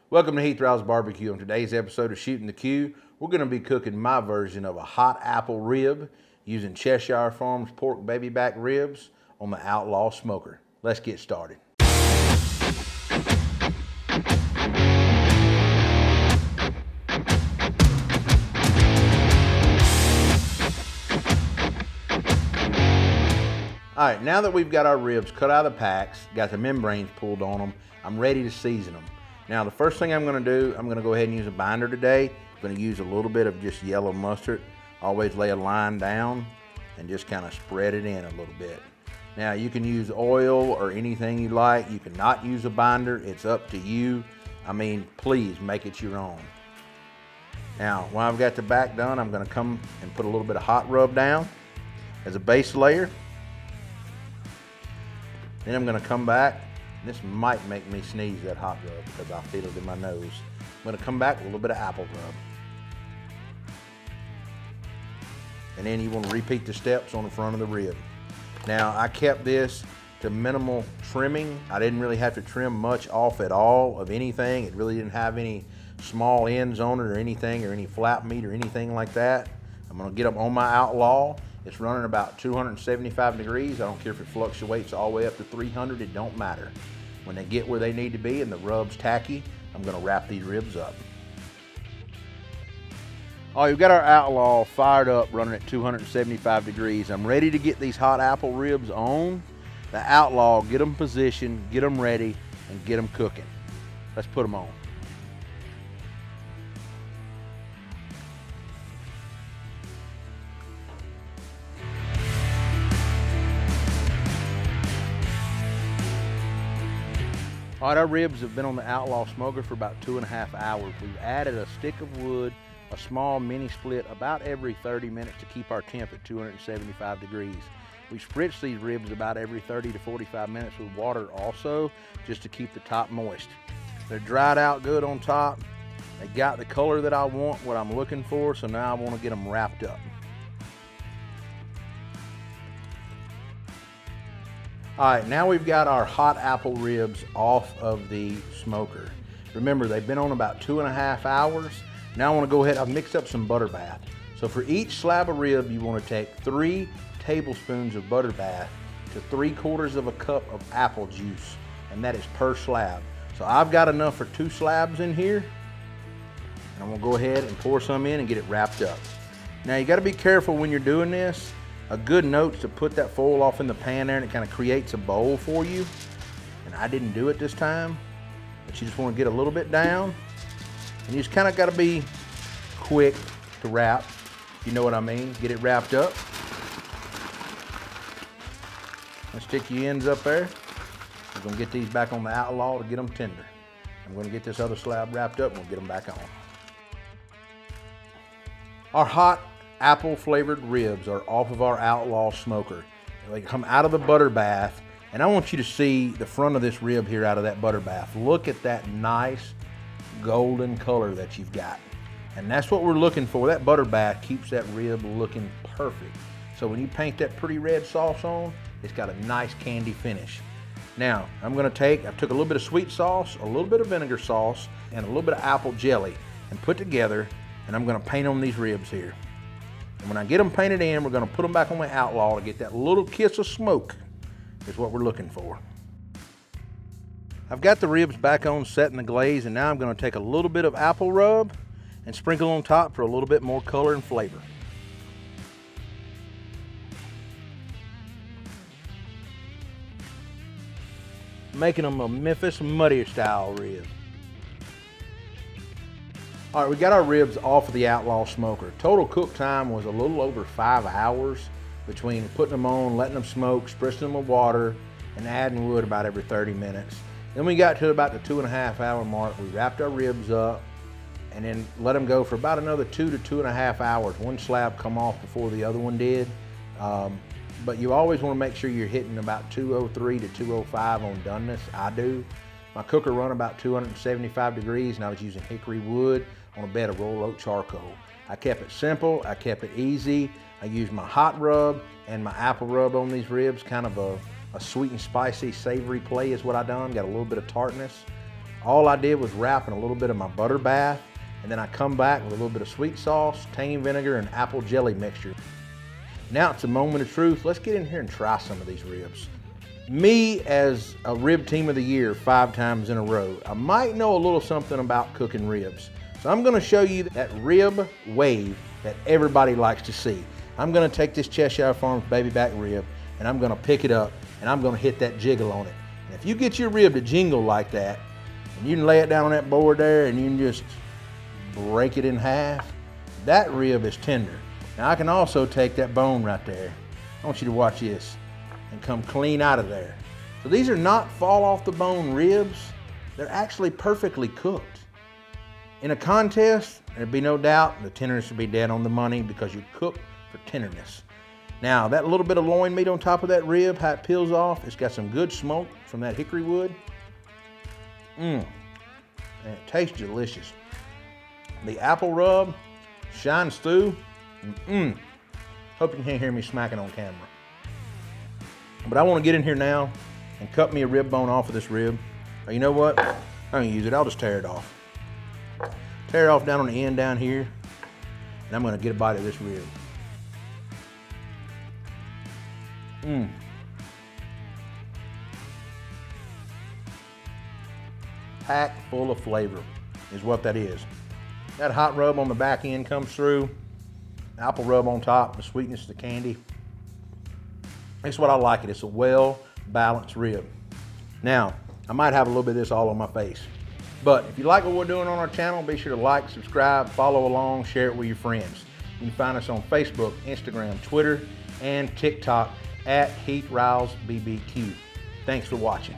Welcome to Heath Riles BBQ. On today's episode of Shooting the Q, we're going to be cooking my version of a hot apple rib using Cheshire Farms pork baby back ribs on the Outlaw smoker. Let's get started. All right, now that we've got our ribs cut out of the packs, got the membranes pulled on them, I'm ready to season them. Now, the first thing I'm gonna do, I'm gonna go ahead and use a binder today. I'm gonna use a little bit of just yellow mustard. Always lay a line down and just kind of spread it in a little bit. Now, you can use oil or anything you like. You cannot use a binder, it's up to you. I mean, please make it your own. Now, when I've got the back done, I'm gonna come and put a little bit of hot rub down as a base layer. Then I'm gonna come back. This might make me sneeze, that hot rub, because I feel it in my nose. I'm gonna come back with a little bit of apple rub. And then you wanna repeat the steps on the front of the rib. Now, I kept this to minimal trimming. I didn't really have to trim much off at all of anything. It really didn't have any small ends on it or anything, or any flap meat or anything like that. I'm gonna get them on my Outlaw. It's running about 275 degrees. I don't care if it fluctuates all the way up to 300, it don't matter. When they get where they need to be and the rub's tacky, I'm gonna wrap these ribs up. All right, we've got our Outlaw fired up, running at 275 degrees. I'm ready to get these hot apple ribs on the Outlaw, get them positioned, get them ready, and get them cooking. Let's put them on. All right, our ribs have been on the Outlaw smoker for about 2.5 hours. We've added a stick of wood, a small mini split about every 30 minutes to keep our temp at 275 degrees. We spritz these ribs about every 30 to 45 minutes with water also, just to keep the top moist. They're dried out good on top. They got the color that I want, what I'm looking for, so now I want to get them wrapped up. All right, now we've got our hot apple ribs off of the smoker. Remember, they've been on about 2.5 hours. Now I wanna go ahead, I've mixed up some butter bath. So for each slab of rib, you wanna take 3 tablespoons of butter bath to 3/4 of a cup of apple juice, and that is per slab. So I've got enough for 2 slabs in here, and I'm gonna go ahead and pour some in and get it wrapped up. Now you gotta be careful when you're doing this. A good note is to put that foil off in the pan there, and it kind of creates a bowl for you. And I didn't do it this time, but you just want to get a little bit down. And you just kind of got to be quick to wrap, you know what I mean. Get it wrapped up. And stick your ends up there. I'm going to get these back on the Outlaw to get them tender. I'm going to get this other slab wrapped up and we'll get them back on. Our hot apple flavored ribs are off of our Outlaw smoker. They come out of the butter bath, and I want you to see the front of this rib here out of that butter bath. Look at that nice golden color that you've got. And that's what we're looking for. That butter bath keeps that rib looking perfect. So when you paint that pretty red sauce on, it's got a nice candy finish. Now, I took a little bit of sweet sauce, a little bit of vinegar sauce, and a little bit of apple jelly, and put together, and I'm gonna paint on these ribs here. And when I get them painted in, we're gonna put them back on the Outlaw to get that little kiss of smoke is what we're looking for. I've got the ribs back on set in the glaze, and now I'm gonna take a little bit of apple rub and sprinkle on top for a little bit more color and flavor. Making them a Memphis muddy style rib. All right, we got our ribs off of the Outlaw smoker. Total cook time was a little over 5 hours between putting them on, letting them smoke, spritzing them with water, and adding wood about every 30 minutes. Then we got to about the 2.5 hour mark. We wrapped our ribs up and then let them go for about another 2 to 2.5 hours. One slab come off before the other one did. But you always want to make sure you're hitting about 203 to 205 on doneness. I do. My cooker run about 275 degrees, and I was using hickory wood on a bed of rolled oak charcoal. I kept it simple, I kept it easy. I used my hot rub and my apple rub on these ribs, kind of a sweet and spicy, savory play is what I done. Got a little bit of tartness. All I did was wrap in a little bit of my butter bath, and then I come back with a little bit of sweet sauce, tangy vinegar, and apple jelly mixture. Now it's a moment of truth. Let's get in here and try some of these ribs. Me as a rib team of the year 5 times in a row, I might know a little something about cooking ribs. So I'm gonna show you that rib wave that everybody likes to see. I'm gonna take this Cheshire Farms baby back rib and I'm gonna pick it up and I'm gonna hit that jiggle on it. And if you get your rib to jingle like that, and you can lay it down on that board there and you can just break it in half, that rib is tender. Now I can also take that bone right there. I want you to watch this and come clean out of there. So these are not fall off the bone ribs. They're actually perfectly cooked. In a contest, there'd be no doubt the tenderness would be dead on the money because you cook for tenderness. Now that little bit of loin meat on top of that rib, how it peels off, it's got some good smoke from that hickory wood. And it tastes delicious. The apple rub shines through. Hope you can't hear me smacking on camera. But I want to get in here now and cut me a rib bone off of this rib. Or you know what? I don't use it. I'll just tear it off. Tear it off down on the end down here. And I'm going to get a bite of this rib. Packed full of flavor is what that is. That hot rub on the back end comes through. Apple rub on top, the sweetness of the candy. That's what I like it. It's a well-balanced rib. Now, I might have a little bit of this all on my face. But if you like what we're doing on our channel, be sure to like, subscribe, follow along, share it with your friends. You can find us on Facebook, Instagram, Twitter, and TikTok at Heath Riles BBQ. Thanks for watching.